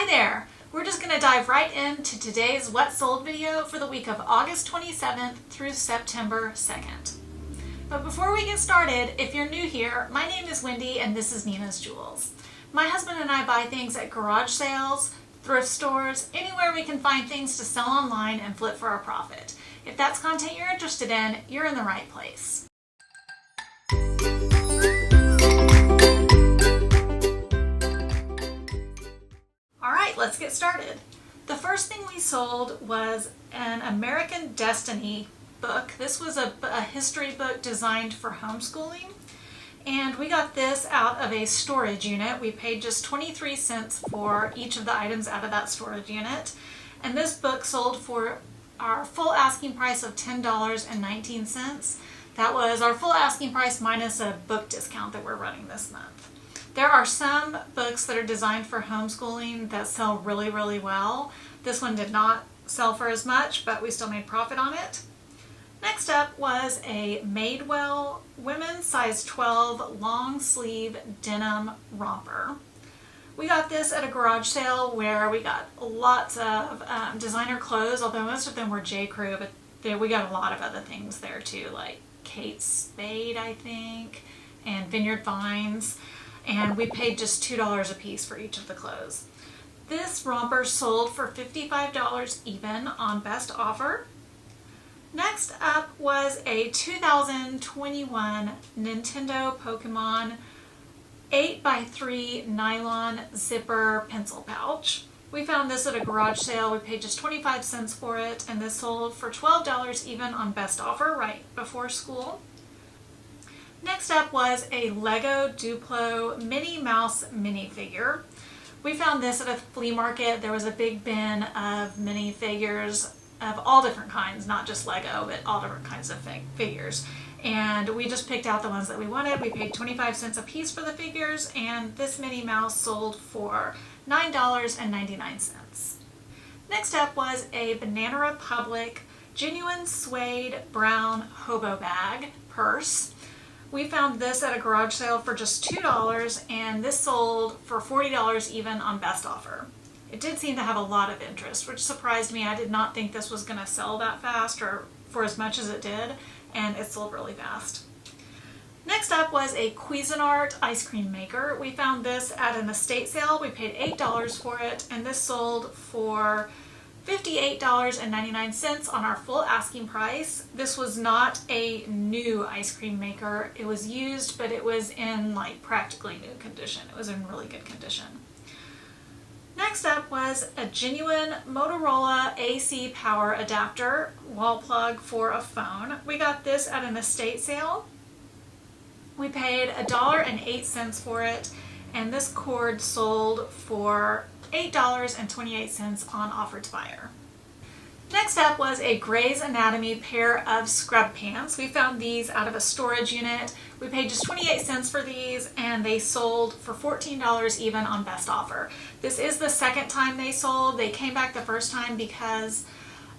Hi there! We're just going to dive right into today's What Sold video for the week of August 27th through September 2nd. But before we get started, if you're new here, my name is Wendy and this is Nina's Jewels. My husband and I buy things at garage sales, thrift stores, anywhere we can find things to sell online and flip for a profit. If that's content you're interested in, you're in the right place. Alright, let's get started. The first thing we sold was an American Destiny book. This was a history book designed for homeschooling. And we got this out of a storage unit. We paid just 23 cents for each of the items out of that storage unit. And this book sold for our full asking price of $10.19. That was our full asking price minus a book discount that we're running this month. There are some books that are designed for homeschooling that sell really, really well. This one did not sell for as much, but we still made profit on it. Next up was a Madewell women's size 12 long sleeve denim romper. We got this at a garage sale where we got lots of designer clothes, although most of them were J. Crew, but we got a lot of other things there too, like Kate Spade, I think, and Vineyard Vines. And we paid just $2 a piece for each of the clothes. This romper sold for $55 even on best offer. Next up was a 2021 Nintendo Pokemon 8x3 nylon zipper pencil pouch. We found this at a garage sale. We paid just 25 cents for it, and this sold for $12 even on best offer right before school. Next up was a Lego Duplo Minnie Mouse minifigure. We found this at a flea market. There was a big bin of minifigures of all different kinds, not just Lego, but all different kinds of figures. And we just picked out the ones that we wanted. We paid 25 cents a piece for the figures, and this Minnie Mouse sold for $9.99. Next up was a Banana Republic genuine suede brown hobo bag purse. We found this at a garage sale for just $2, and this sold for $40 even on best offer. It did seem to have a lot of interest, which surprised me. I did not think this was going to sell that fast or for as much as it did, and it sold really fast. Next up was a Cuisinart ice cream maker. We found this at an estate sale. We paid $8 for it, and this sold for $58.99 on our full asking price. This was not a new ice cream maker. It was used, but it was in like practically new condition. It was in really good condition. Next up was a genuine Motorola AC power adapter wall plug for a phone. We got this at an estate sale. We paid $1.08 for it, and this cord sold for $8.28 on offered buyer. Next up was a Grey's Anatomy pair of scrub pants. We found these out of a storage unit. We paid just 28 cents for these, and they sold for $14 even on best offer. This is the second time they sold. They came back the first time because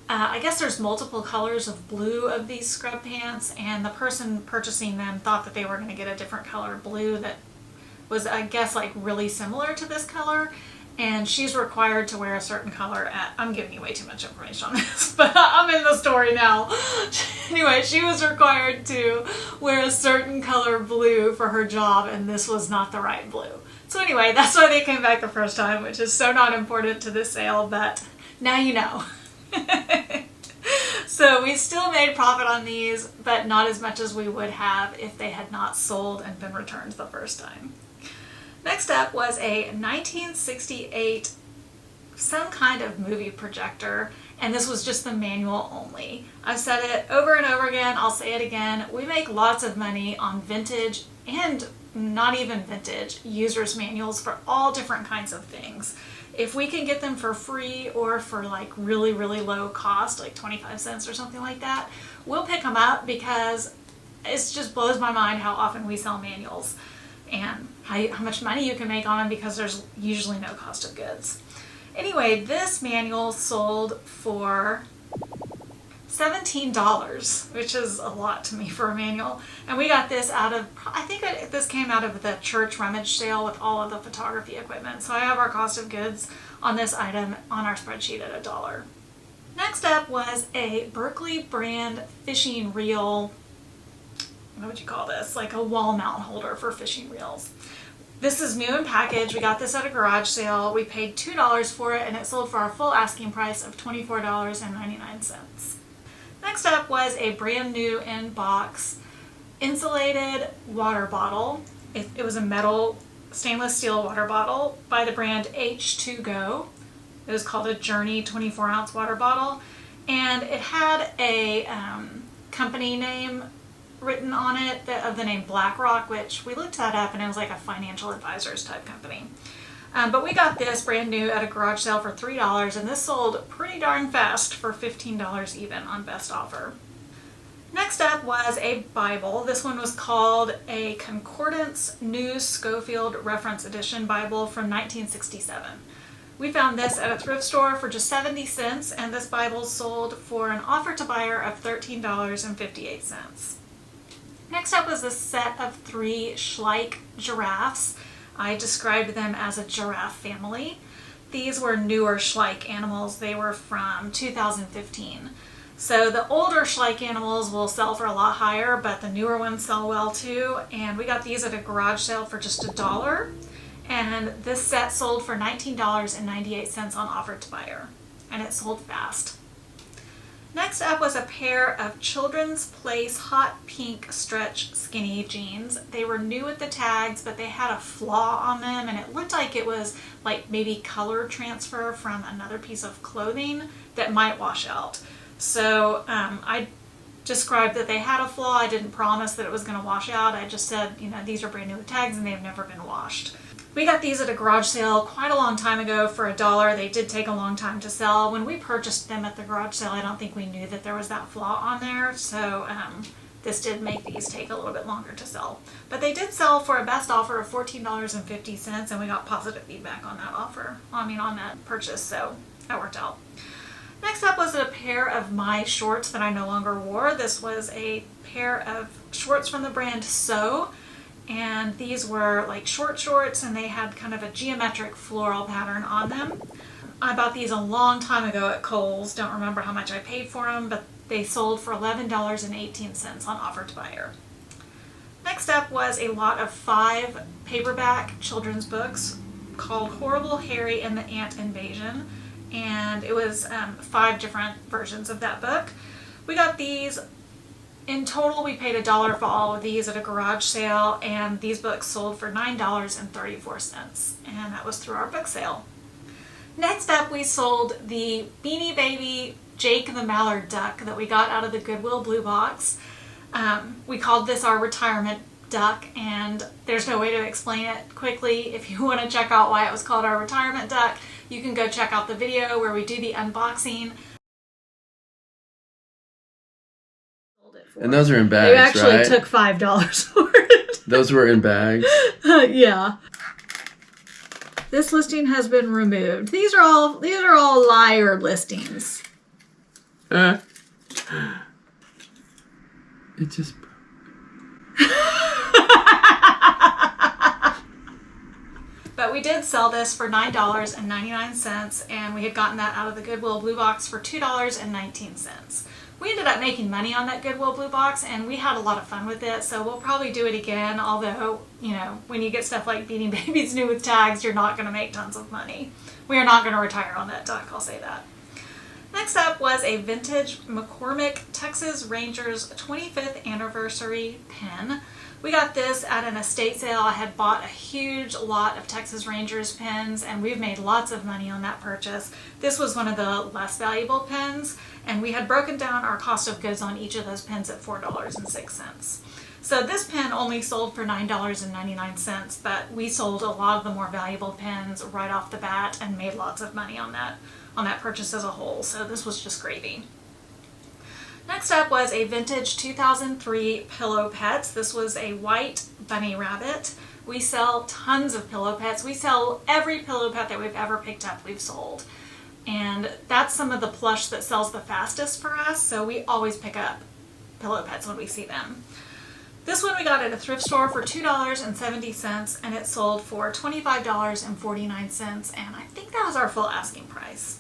I guess there's multiple colors of blue of these scrub pants, and the person purchasing them thought that they were going to get a different color blue that was, I guess, like really similar to this color. And she's required to wear a certain color at, I'm giving you way too much information on this, but I'm in the story now. Anyway, she was required to wear a certain color blue for her job, and this was not the right blue. So anyway, that's why they came back the first time, which is so not important to this sale, but now you know. So we still made profit on these, but not as much as we would have if they had not sold and been returned the first time. Next up was a 1968 some kind of movie projector, and this was just the manual only. I've said it over and over again, I'll say it again. We make lots of money on vintage and not even vintage user's manuals for all different kinds of things. If we can get them for free or for like really, really low cost, like 25 cents or something like that, we'll pick them up because it just blows my mind how often we sell manuals and how much money you can make on them because there's usually no cost of goods. Anyway, this manual sold for $17, which is a lot to me for a manual. And we got this out of, I think this came out of the church rummage sale with all of the photography equipment. So I have our cost of goods on this item on our spreadsheet at $1. Next up was a Berkeley brand fishing reel. What would you call this? Like a wall mount holder for fishing reels. This is new in package. We got this at a garage sale. We paid $2 for it, and it sold for our full asking price of $24.99. Next up was a brand new in box insulated water bottle. It was a metal stainless steel water bottle by the brand H2Go. It was called a Journey 24-ounce water bottle, and it had a company name written on it of the name BlackRock, which we looked that up, and it was like a financial advisors type company. But we got this brand new at a garage sale for $3, and this sold pretty darn fast for $15 even on best offer. Next up was a Bible. This one was called a Concordance New Schofield Reference Edition Bible from 1967. We found this at a thrift store for just 70 cents, and this Bible sold for an offer to buyer of $13.58. Next up was a set of 3 Schleich giraffes. I described them as a giraffe family. These were newer Schleich animals. They were from 2015. So the older Schleich animals will sell for a lot higher, but the newer ones sell well too. And we got these at a garage sale for just $1. And this set sold for $19.98 on offer to buyer. And it sold fast. Next up was a pair of Children's Place hot pink stretch skinny jeans. They were new with the tags, but they had a flaw on them, and it looked like it was like maybe color transfer from another piece of clothing that might wash out. So I described that they had a flaw. I didn't promise that it was going to wash out. I just said, you know, these are brand new with tags and they've never been washed. We got these at a garage sale quite a long time ago for $1. They did take a long time to sell. When we purchased them at the garage sale, I don't think we knew that there was that flaw on there. So this did make these take a little bit longer to sell. But they did sell for a best offer of $14.50, and we got positive feedback on that offer. I mean, on that purchase, so that worked out. Next up was a pair of my shorts that I no longer wore. This was a pair of shorts from the brand So. And these were like short shorts, and they had kind of a geometric floral pattern on them. I bought these a long time ago at Kohl's. Don't remember how much I paid for them, but they sold for $11.18 on offer to buyer. Next up was a lot of 5 paperback children's books called Horrible Harry and the Ant Invasion. And it was 5 different versions of that book. We got these. In total, we paid $1 for all of these at a garage sale, and these books sold for $9.34, and that was through our book sale. Next up, we sold the Beanie Baby Jake the Mallard duck that we got out of the Goodwill blue box. We called this our retirement duck, and there's no way to explain it quickly. If you want to check out why it was called our retirement duck, you can go check out the video where we do the unboxing. And those are in bags, They actually right? took $5 for it. Those were in bags? Yeah. This listing has been removed. These are all liar listings. It just broke. But we did sell this for $9.99, and we had gotten that out of the Goodwill blue box for $2.19. We ended up making money on that Goodwill blue box, and we had a lot of fun with it, so we'll probably do it again, although, you know, when you get stuff like Beanie Babies new with tags, you're not going to make tons of money. We are not going to retire on that duck, I'll say that. Next up was a vintage McCormick Texas Rangers 25th anniversary pin. We got this at an estate sale. I had bought a huge lot of Texas Rangers pins, and we've made lots of money on that purchase. This was one of the less valuable pins, and we had broken down our cost of goods on each of those pins at $4.06. So this pin only sold for $9.99, but we sold a lot of the more valuable pins right off the bat and made lots of money on that purchase as a whole. So this was just gravy. Next up was a vintage 2003 Pillow Pets. This was a white bunny rabbit. We sell tons of pillow pets. We sell every pillow pet that we've ever picked up, we've sold. and that's some of the plush that sells the fastest for us, so we always pick up pillow pets when we see them. This one we got at a thrift store for $2.70, and it sold for $25.49, and I think that was our full asking price.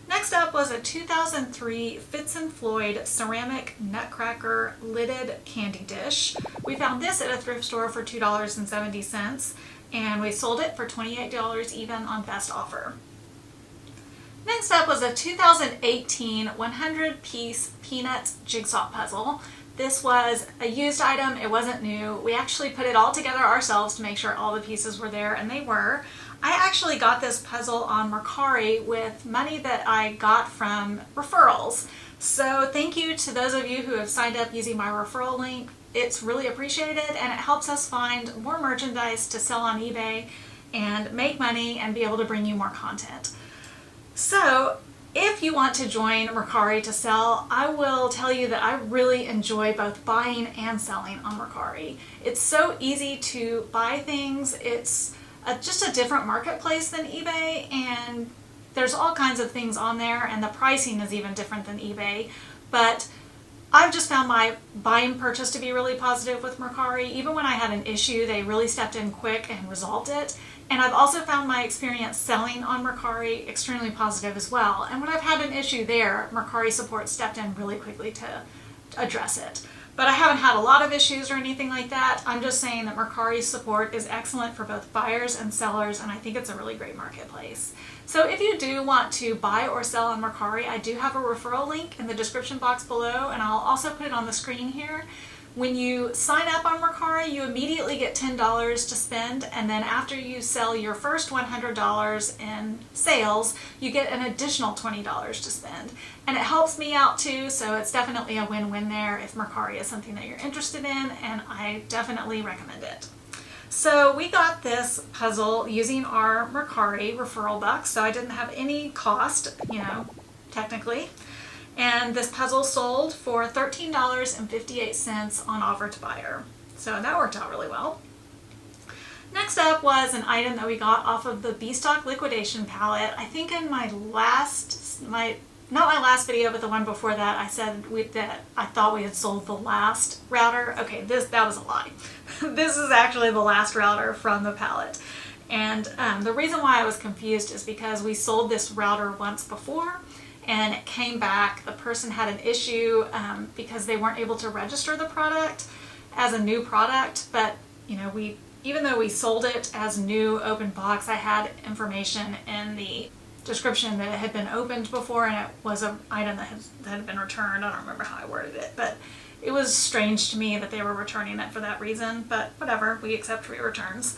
Next up was a 2003 Fitz & Floyd ceramic nutcracker lidded candy dish. We found this at a thrift store for $2.70, and we sold it for $28 even on best offer. Next up was a 2018 100-piece peanuts jigsaw puzzle. This was a used item, it wasn't new. We actually put it all together ourselves to make sure all the pieces were there, and they were. I actually got this puzzle on Mercari with money that I got from referrals. So thank you to those of you who have signed up using my referral link. It's really appreciated, and it helps us find more merchandise to sell on eBay and make money and be able to bring you more content. So if you want to join Mercari to sell, I will tell you that I really enjoy both buying and selling on Mercari. It's so easy to buy things. It's just a different marketplace than eBay, and there's all kinds of things on there, and the pricing is even different than eBay. But I've just found my buying purchase to be really positive with Mercari. Even when I had an issue, they really stepped in quick and resolved it. And I've also found my experience selling on Mercari extremely positive as well. And when I've had an issue there, Mercari support stepped in really quickly to address it. But I haven't had a lot of issues or anything like that. I'm just saying that Mercari's support is excellent for both buyers and sellers, and I think it's a really great marketplace. So if you do want to buy or sell on Mercari, I do have a referral link in the description box below, and I'll also put it on the screen here. When you sign up on Mercari, you immediately get $10 to spend, and then after you sell your first $100 in sales, you get an additional $20 to spend. And it helps me out too, so it's definitely a win-win there if Mercari is something that you're interested in, and I definitely recommend it. So we got this puzzle using our Mercari referral bucks, so I didn't have any cost, technically. And this puzzle sold for $13.58 on offer to buyer. So that worked out really well. Next up was an item that we got off of the B-Stock liquidation palette. I think in not my last video, but the one before that, I said that I thought we had sold the last router. Okay, that was a lie. This is actually the last router from the palette. And the reason why I was confused is because we sold this router once before, and it came back. The person had an issue because they weren't able to register the product as a new product, but even though we sold it as new open box, I had information in the description that it had been opened before, and it was an item that had been returned. I don't remember how I worded it, but it was strange to me that they were returning it for that reason, but whatever, we accept free returns.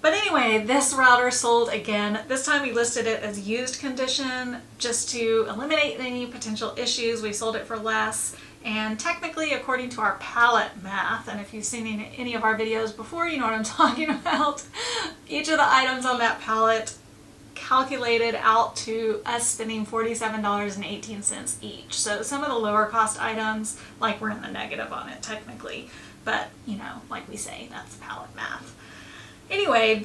But anyway, this router sold again. This time we listed it as used condition just to eliminate any potential issues. We sold it for less, and technically according to our palette math, and if you've seen any of our videos before, you know what I'm talking about, each of the items on that palette calculated out to us spending $47.18 each. So some of the lower cost items, like, we're in the negative on it technically, but like we say, that's palette math. Anyway,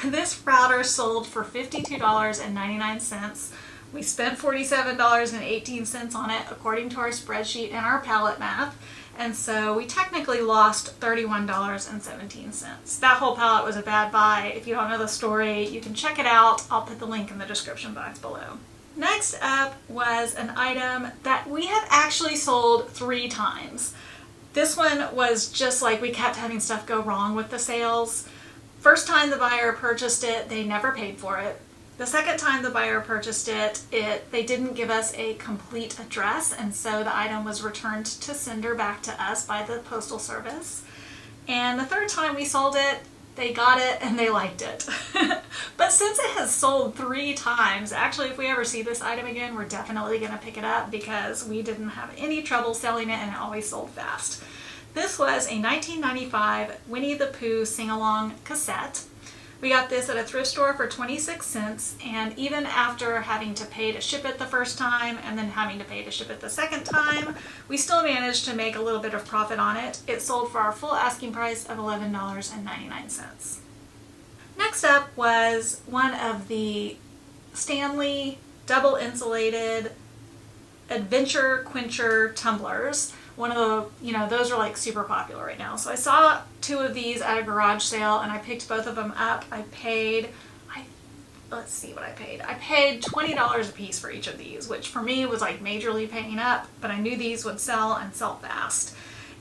this router sold for $52.99. We spent $47.18 on it according to our spreadsheet and our palette math, and so we technically lost $31.17. That whole palette was a bad buy. If you don't know the story, you can check it out. I'll put the link in the description box below. Next up was an item that we have actually sold 3 times. This one was just like we kept having stuff go wrong with the sales. First time the buyer purchased it, they never paid for it. The second time the buyer purchased it, they didn't give us a complete address, and so the item was returned to sender back to us by the postal service. And the third time we sold it, they got it and they liked it. But since it has sold 3 times, actually if we ever see this item again, we're definitely going to pick it up because we didn't have any trouble selling it and it always sold fast. This was a 1995 Winnie the Pooh sing-along cassette. We got this at a thrift store for 26 cents, and even after having to pay to ship it the first time and then having to pay to ship it the second time, we still managed to make a little bit of profit on it. It sold for our full asking price of $11.99. Next up was one of the Stanley double insulated adventure quencher tumblers. One of the, those are like super popular right now. So I saw 2 of these at a garage sale and I picked both of them up. Let's see what I paid. I paid $20 a piece for each of these, which for me was like majorly paying up, but I knew these would sell and sell fast.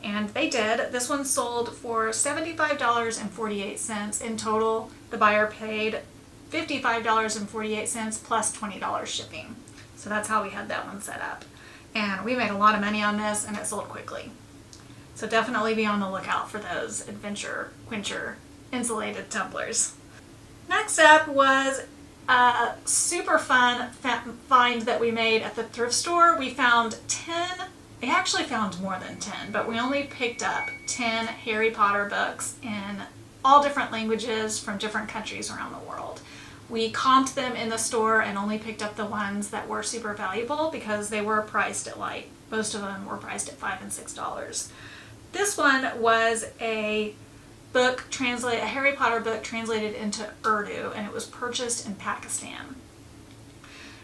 And they did. This one sold for $75.48 in total. The buyer paid $55.48 plus $20 shipping. So that's how we had that one set up. And we made a lot of money on this and it sold quickly. So definitely be on the lookout for those adventure quencher insulated tumblers. Next up was a super fun find that we made at the thrift store. We found 10, we actually found more than 10, but we only picked up 10 Harry Potter books in all different languages from different countries around the world. We comped them in the store and only picked up the ones that were super valuable because they were priced at most of them were priced at $5 and $6. This one was a Harry Potter book translated into Urdu, and it was purchased in Pakistan.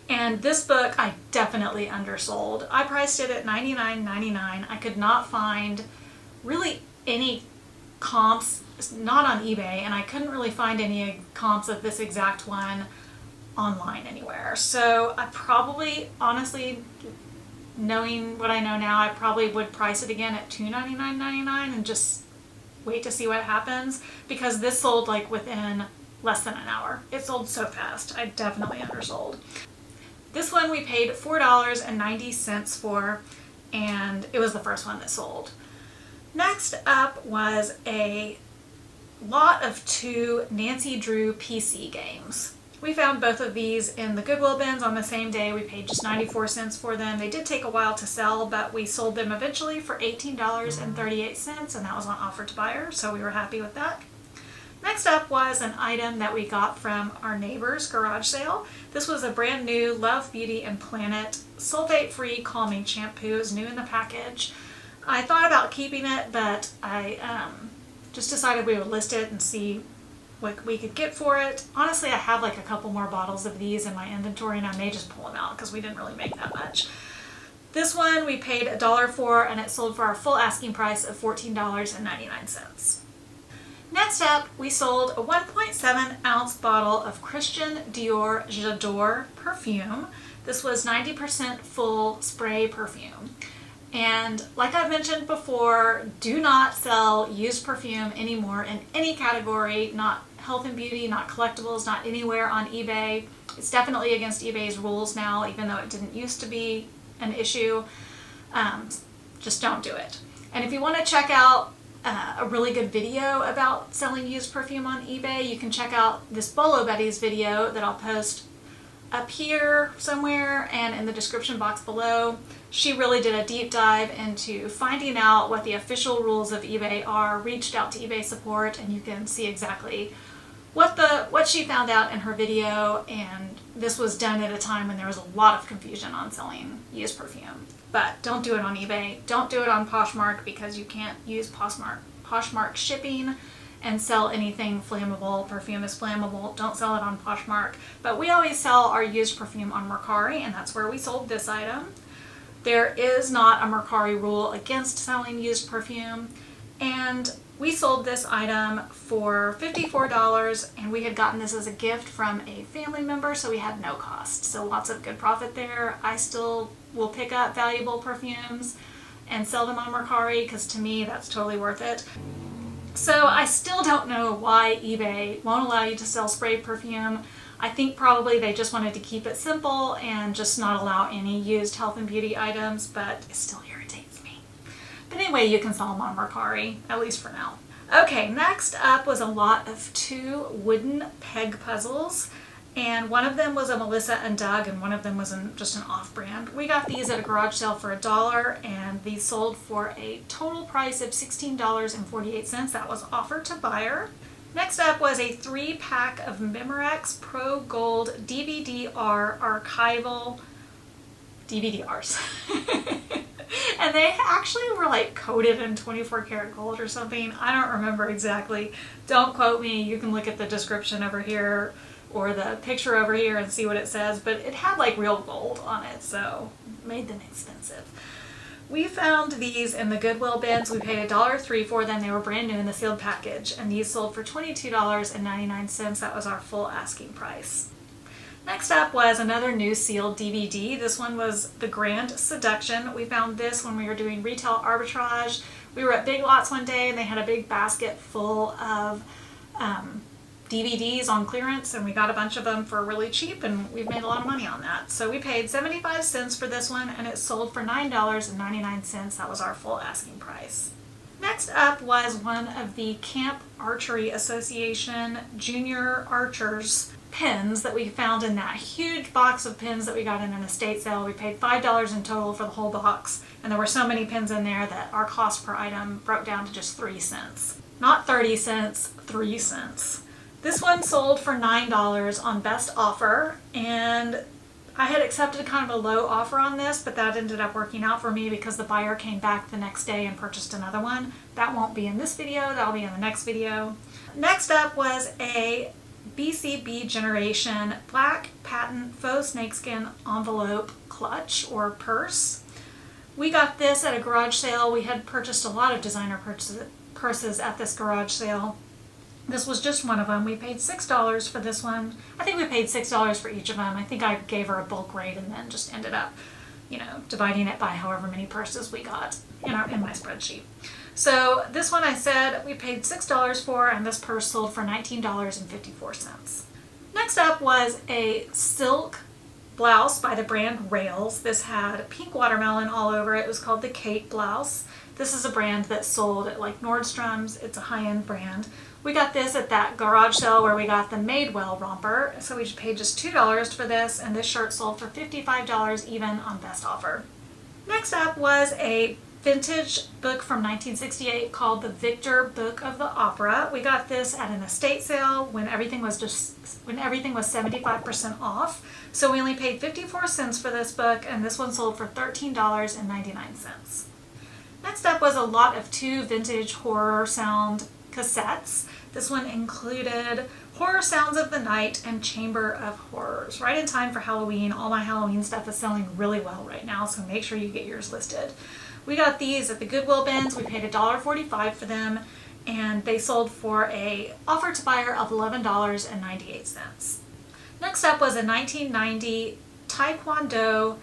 And this book I definitely undersold. I priced it at $99.99. I could not find really any comps, not on eBay, and I couldn't really find any comps of this exact one online anywhere. So I probably, honestly, knowing what I know now, I probably would price it again at $299.99 and just wait to see what happens, because this sold like within less than an hour. It sold so fast. I definitely undersold. This one we paid $4.90 for, and it was the first one that sold. Next up was a lot of 2 Nancy Drew PC games. We found both of these in the Goodwill bins on the same day. We paid just 94 cents for them. They did take a while to sell, but we sold them eventually for $18.38, and that was on offer to buyer, so we were happy with that. Next up was an item that we got from our neighbor's garage sale. This was a brand new Love, Beauty, and Planet sulfate-free calming shampoo. It was new in the package. I thought about keeping it, but I just decided we would list it and see what we could get for it. Honestly, I have like a couple more bottles of these in my inventory, and I may just pull them out because we didn't really make that much. This one we paid $1 for, and it sold for our full asking price of $14.99. Next up, we sold a 1.7 ounce bottle of Christian Dior J'adore perfume. This was 90% full spray perfume. And like I've mentioned before, do not sell used perfume anymore in any category, not health and beauty, not collectibles, not anywhere on eBay. It's definitely against eBay's rules now, even though it didn't used to be an issue. Just don't do it. And if you want to check out a really good video about selling used perfume on eBay, you can check out this Bolo Betty's video that I'll post up here somewhere and in the description box below. She really did a deep dive into finding out what the official rules of eBay are, reached out to eBay support, and you can see exactly what she found out in her video. And this was done at a time when there was a lot of confusion on selling used perfume. But don't do it on eBay. Don't do it on Poshmark, because you can't use Poshmark shipping and sell anything flammable. Perfume is flammable. Don't sell it on Poshmark. But we always sell our used perfume on Mercari, and that's where we sold this item. There is not a Mercari rule against selling used perfume, and we sold this item for $54, and we had gotten this as a gift from a family member, so we had no cost. So lots of good profit there. I still will pick up valuable perfumes and sell them on Mercari, because to me that's totally worth it. So I still don't know why eBay won't allow you to sell spray perfume. I think probably they just wanted to keep it simple and just not allow any used health and beauty items, but it still irritates me. But anyway, you can sell them on Mercari, at least for now. Okay, next up was a lot of 2 wooden peg puzzles, and one of them was a Melissa and Doug, and one of them was just an off-brand. We got these at a garage sale for $1, and these sold for a total price of $16.48. That was offered to buyer. Next up was a 3-pack of Memorex Pro Gold DVD-R archival DVD-Rs. And they actually were like coated in 24 karat gold or something. I don't remember exactly. Don't quote me. You can look at the description over here or the picture over here and see what it says, but it had like real gold on it, so made them expensive. We found these in the Goodwill bins. We paid $1.03 for them. They were brand new in the sealed package, and these sold for $22.99. That was our full asking price. Next up was another new sealed DVD. This one was The Grand Seduction. We found this when we were doing retail arbitrage. We were at Big Lots one day and they had a big basket full of DVDs on clearance, and we got a bunch of them for really cheap, and we've made a lot of money on that. So we paid 75 cents for this one, and it sold for $9.99. That was our full asking price. Next up was one of the Camp Archery Association Junior Archers pins that we found in that huge box of pins that we got in an estate sale. We paid $5 in total for the whole box, and there were so many pins in there that our cost per item broke down to just 3 cents. Not 30 cents, 3 cents. This one sold for $9 on best offer, and I had accepted kind of a low offer on this, but that ended up working out for me because the buyer came back the next day and purchased another one. That won't be in this video, that'll be in the next video. Next up was a BCB Generation Black Patent Faux Snakeskin Envelope Clutch or Purse. We got this at a garage sale. We had purchased a lot of designer purses at this garage sale. This was just one of them. We paid $6 for this one. I think we paid $6 for each of them. I think I gave her a bulk rate and then just ended up, dividing it by however many purses we got in my spreadsheet. So this one I said we paid $6 for, and this purse sold for $19.54. Next up was a silk blouse by the brand Rails. This had pink watermelon all over it. It was called the Kate blouse. This is a brand that's sold at like Nordstrom's. It's a high-end brand. We got this at that garage sale where we got the Madewell romper. So we paid just $2 for this, and this shirt sold for $55 even on best offer. Next up was a vintage book from 1968 called The Victor Book of the Opera. We got this at an estate sale when everything was 75% off. So we only paid 54 cents for this book, and this one sold for $13.99. Next up was a lot of 2 vintage horror sound cassettes. This one included Horror Sounds of the Night and Chamber of Horrors. Right in time for Halloween. All my Halloween stuff is selling really well right now, so make sure you get yours listed. We got these at the Goodwill bins. We paid $1.45 for them, and they sold for a offer to buyer of $11.98. Next up was a 1990 Taekwondo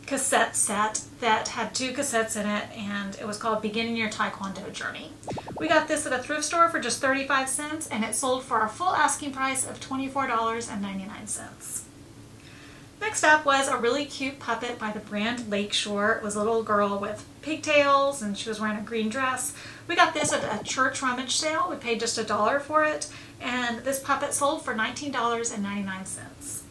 cassette set that had 2 cassettes in it, and it was called Beginning Your Taekwondo Journey. We got this at a thrift store for just 35 cents, and it sold for our full asking price of $24.99. Next up was a really cute puppet by the brand Lakeshore. It was a little girl with pigtails, and she was wearing a green dress. We got this at a church rummage sale. We paid just $1 for it, and this puppet sold for $19.99.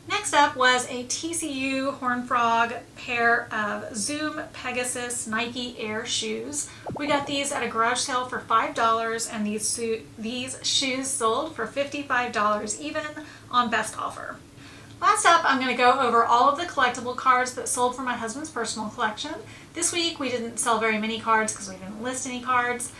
Next up was a TCU Horn Frog pair of Zoom Pegasus Nike Air shoes. We got these at a garage sale for $5, and these shoes sold for $55 even on best offer. Last up, I'm going to go over all of the collectible cards that sold for my husband's personal collection. This week we didn't sell very many cards because we didn't list any cards,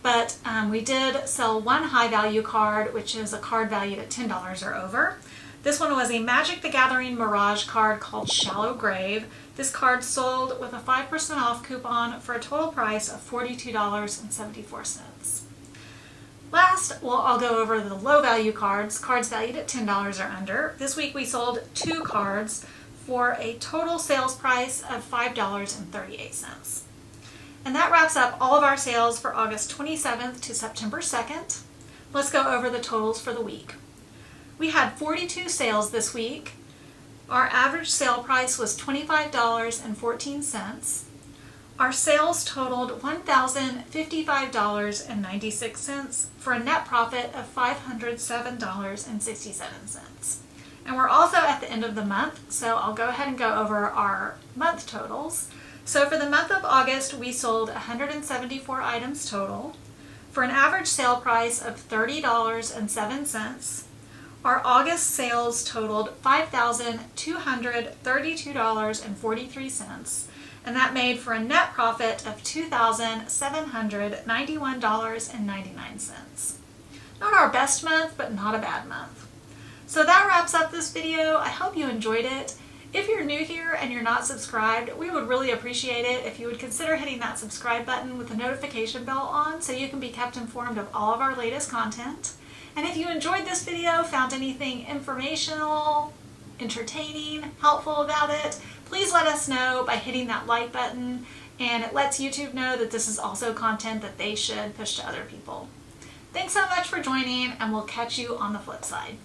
but we did sell one high value card, which is a card valued at $10 or over. This one was a Magic the Gathering Mirage card called Shallow Grave. This card sold with a 5% off coupon for a total price of $42.74. Last, I'll go over the low value cards valued at $10 or under. This week we sold 2 cards for a total sales price of $5.38. And that wraps up all of our sales for August 27th to September 2nd. Let's go over the totals for the week. We had 42 sales this week. Our average sale price was $25.14. Our sales totaled $1,055.96 for a net profit of $507.67. And we're also at the end of the month, so I'll go ahead and go over our month totals. So for the month of August, we sold 174 items total for an average sale price of $30.07. Our August sales totaled $5,232.43, and that made for a net profit of $2,791.99. Not our best month, but not a bad month. So that wraps up this video. I hope you enjoyed it. If you're new here and you're not subscribed, we would really appreciate it if you would consider hitting that subscribe button with the notification bell on so you can be kept informed of all of our latest content. And if you enjoyed this video, found anything informational, entertaining, helpful about it, please let us know by hitting that like button, and it lets YouTube know that this is also content that they should push to other people. Thanks so much for joining, and we'll catch you on the flip side.